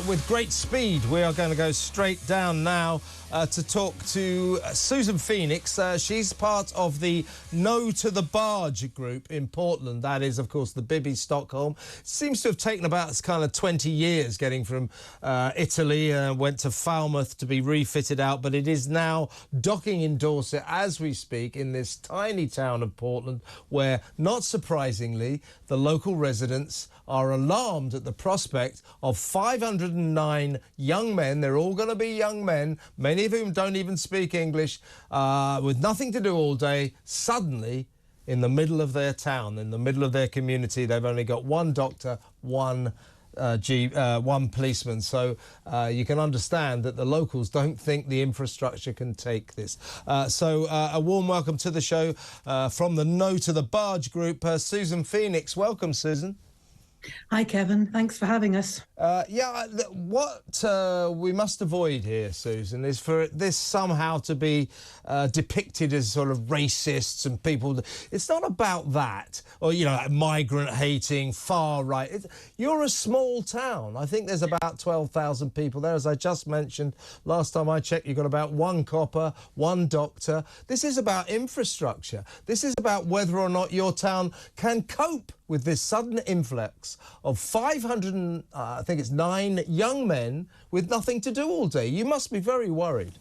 with great speed, we are going to go straight down now to talk to Susan Phoenix. She's part of the No to the Barge group in Portland. That is, of course, the Bibby Stockholm. It seems to have taken about kind of 20 years getting from Italy, went to Falmouth to be refitted out, but it is now docking in Dorset as we speak in this tiny town of Portland, where, not surprisingly, the local residents are alarmed at the prospect of 509 young men, they're all going to be young men, many of whom don't even speak English, with nothing to do all day, suddenly in the middle of their town, in the middle of their community. They've only got one doctor, one policeman, so you can understand that the locals don't think the infrastructure can take this. So a warm welcome to the show from the No to the Barge group, Susan Phoenix. Welcome, Susan. Hi, Kevin. Thanks for having us. What we must avoid here, Susan, is for this somehow to be depicted as sort of racists and people. It's not about that, or, you know, migrant hating, far right. You're a small town. I think there's about 12,000 people there. As I just mentioned, last time I checked, you've got about one copper, one doctor. This is about infrastructure. This is about whether or not your town can cope with this sudden influx of 509 young men with nothing to do all day. You must be very worried.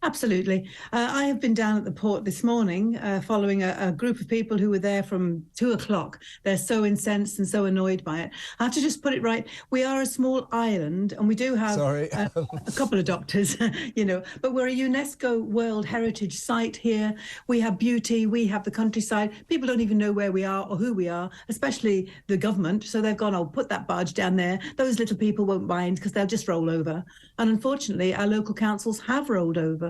Absolutely. I have been down at the port this morning following a group of people who were there from 2 o'clock. They're so incensed and so annoyed by it. I have to just put it right. We are a small island and we do have a couple of doctors, you know, but we're a UNESCO World Heritage Site here. We have beauty. We have the countryside. People don't even know where we are or who we are, especially the government. So they've gone, oh, put that barge down there. Those little people won't mind because they'll just roll over. And unfortunately, our local councils have rolled over.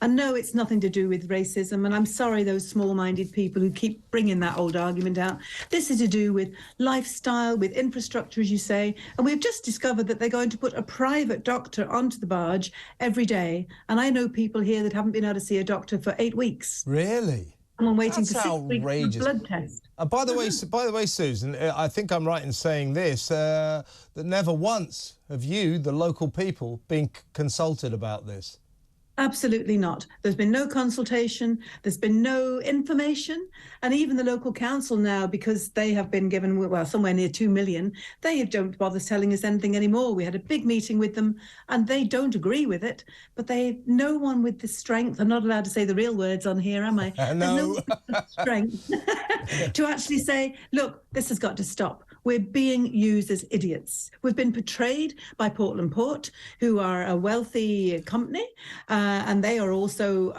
And no, it's nothing to do with racism. And I'm sorry, those small-minded people who keep bringing that old argument out. This is to do with lifestyle, with infrastructure, as you say. And we've just discovered that they're going to put a private doctor onto the barge every day. And I know people here that haven't been able to see a doctor for 8 weeks. Really? I'm waiting That's for 6 weeks for a blood test. By the way, Susan, I think I'm right in saying this, that never once have you, the local people, been consulted about this. Absolutely not. There's been no consultation. There's been no information. And even the local council now, because they have been given, well, somewhere near 2 million, they don't bother telling us anything anymore. We had a big meeting with them and they don't agree with it. But no one with the strength, I'm not allowed to say the real words on here, am I? No. There's no one with the strength to actually say, look, this has got to stop. We're being used as idiots. We've been portrayed by Portland Port, who are a wealthy company, and they are also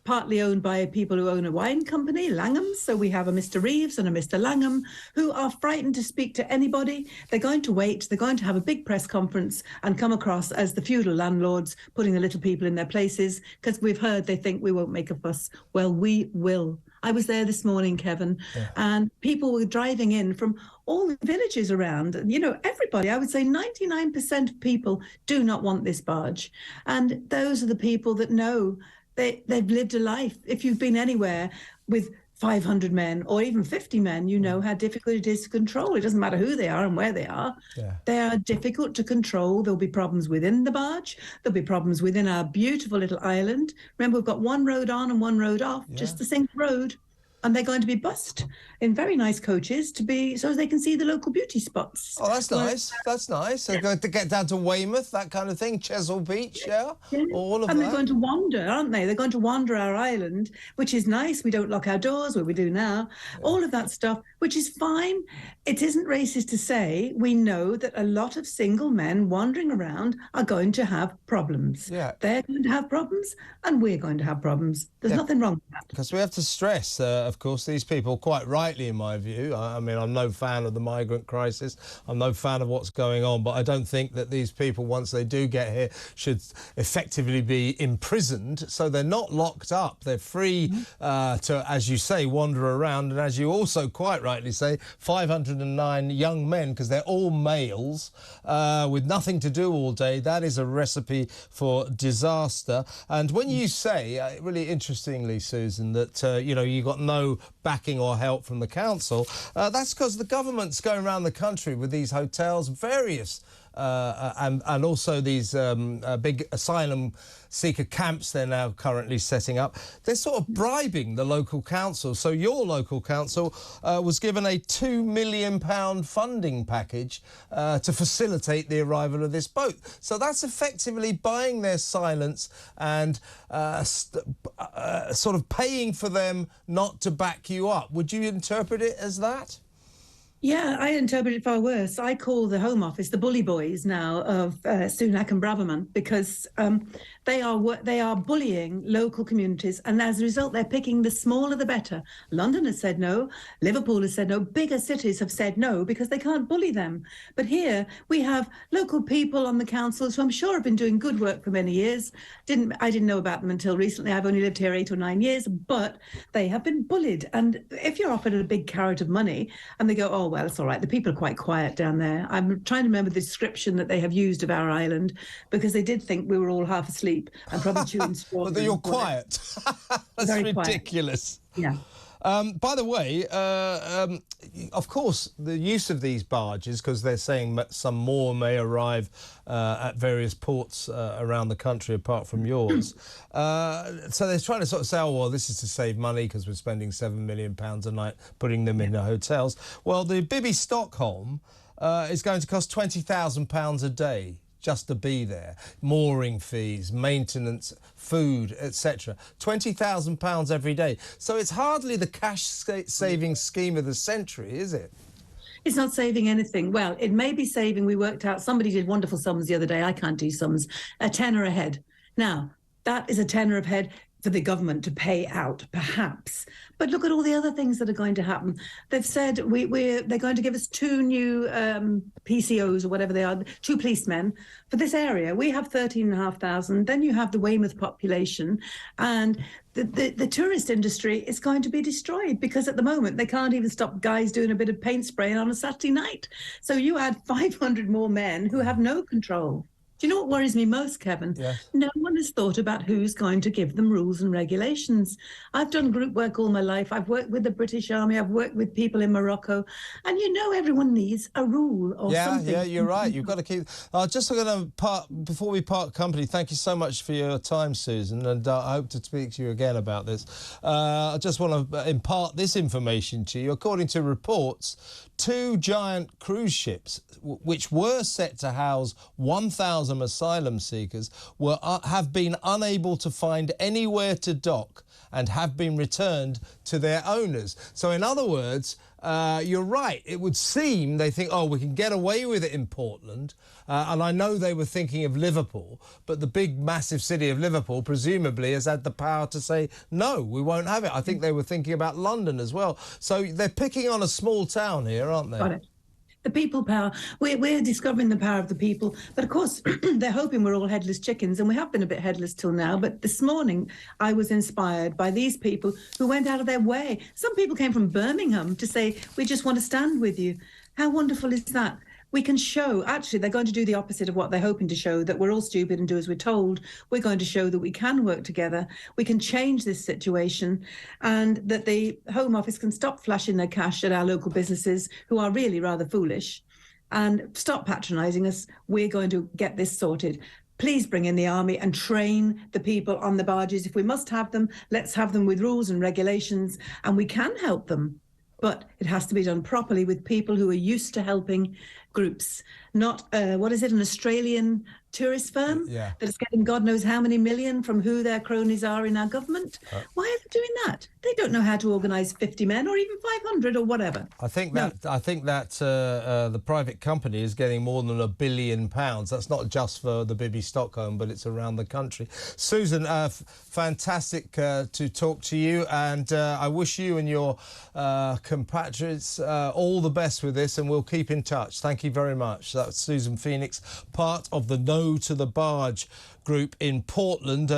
partly owned by people who own a wine company, Langham's. So we have a Mr. Reeves and a Mr. Langham who are frightened to speak to anybody. They're going to wait. They're going to have a big press conference and come across as the feudal landlords putting the little people in their places because we've heard they think we won't make a fuss. Well, we will. I was there this morning, Kevin, and people were driving in from all the villages around. You know, everybody, I would say 99% of people do not want this barge. And those are the people that know they've lived a life. If you've been anywhere with 500 men or even 50 men, you know how difficult it is to control. It doesn't matter who they are and where they are. Yeah. They are difficult to control. There'll be problems within the barge. There'll be problems within our beautiful little island. Remember, we've got one road on and one road off, just the same road. And they're going to be bussed in very nice coaches so they can see the local beauty spots. Oh, that's nice. That's nice. They're going to get down to Weymouth, that kind of thing, Chesil Beach, all of that. And they're going to wander, aren't they? They're going to wander our island, which is nice. We don't lock our doors, what we do now. All of that stuff, which is fine. It isn't racist to say we know that a lot of single men wandering around are going to have problems. Yeah. They're going to have problems and we're going to have problems. There's nothing wrong with that. Because we have to stress, of course, these people, quite rightly in my view, I mean, I'm no fan of the migrant crisis, I'm no fan of what's going on, but I don't think that these people, once they do get here, should effectively be imprisoned, so they're not locked up. They're free to, as you say, wander around, and as you also quite rightly say, 509 young men, because they're all males, with nothing to do all day. That is a recipe for disaster. And when you say, really interestingly, Susan, that, you know, you got no backing or help from the council, that's because the government's going around the country with these hotels, various and also these big asylum seeker camps they're now currently setting up. They're sort of bribing the local council. So your local council was given a £2 million funding package to facilitate the arrival of this boat. So that's effectively buying their silence and sort of paying for them not to back you up. Would you interpret it as that? Yeah, I interpret it far worse. I call the Home Office the bully boys now of Sunak and Braverman, because they are bullying local communities, and as a result, they're picking the smaller the better. London has said no, Liverpool has said no, bigger cities have said no because they can't bully them. But here we have local people on the councils who I'm sure have been doing good work for many years. I didn't know about them until recently. I've only lived here 8 or 9 years, but they have been bullied. And if you're offered a big carrot of money and they go, oh, well, it's all right, the people are quite quiet down there. I'm trying to remember the description that they have used of our island, because they did think we were all half asleep and probably chewing straw. But you're quiet. That's very ridiculous. Quiet. Yeah. By the way, of course, the use of these barges, because they're saying some more may arrive at various ports around the country apart from yours. So they're trying to sort of say, oh, well, this is to save money because we're spending £7 million a night putting them in the hotels. Well, the Bibby Stockholm is going to cost £20,000 a day just to be there. Mooring fees, maintenance, food, etc. £20,000 every day. So it's hardly the cash-saving scheme of the century, is it? It's not saving anything. Well, it may be saving. We worked out, somebody did wonderful sums the other day. I can't do sums. A tenner a head. Now, that is a tenner a head for the government to pay out, perhaps. But look at all the other things that are going to happen. They've said they're going to give us 2 new PCOs or whatever they are, 2 policemen for this area. We have 13,500. Then you have the Weymouth population, and the tourist industry is going to be destroyed, because at the moment they can't even stop guys doing a bit of paint spraying on a Saturday night. So you add 500 more men who have no control. Do you know what worries me most, Kevin? Yeah. No one has thought about who's going to give them rules and regulations. I've done group work all my life. I've worked with the British Army. I've worked with people in Morocco. And you know everyone needs a rule or something. Yeah, you're right. You've got to keep... just going to part... Before we part company, thank you so much for your time, Susan, and I hope to speak to you again about this. I just want to impart this information to you. According to reports, 2 giant cruise ships, which were set to house 1,000 asylum seekers, have been unable to find anywhere to dock and have been returned to their owners. So in other words, you're right. It would seem they think, oh, we can get away with it in Portland. And I know they were thinking of Liverpool, but the big, massive city of Liverpool presumably has had the power to say, no, we won't have it. I think they were thinking about London as well. So they're picking on a small town here, aren't they? Got it. The people power. We're discovering the power of the people. But of course, they're hoping we're all headless chickens, and we have been a bit headless till now. But this morning, I was inspired by these people who went out of their way. Some people came from Birmingham to say, we just want to stand with you. How wonderful is that? We can show, actually, they're going to do the opposite of what they're hoping to show, that we're all stupid and do as we're told. We're going to show that we can work together, we can change this situation, and that the Home Office can stop flashing their cash at our local businesses who are really rather foolish, and stop patronising us. We're going to get this sorted. Please bring in the army and train the people on the barges. If we must have them, let's have them with rules and regulations, and we can help them. But it has to be done properly with people who are used to helping groups, not, what is it, an Australian tourist firm that's getting God knows how many million from who their cronies are in our government. Why are they doing that? They don't know how to organise 50 men or even 500 or whatever. I think that the private company is getting more than £1 billion. That's not just for the Bibby Stockholm, but it's around the country. Susan, fantastic to talk to you, and I wish you and your compatriots all the best with this, and we'll keep in touch. Thank you very much. That's Susan Phoenix, part of the No to the Barge group in Portland.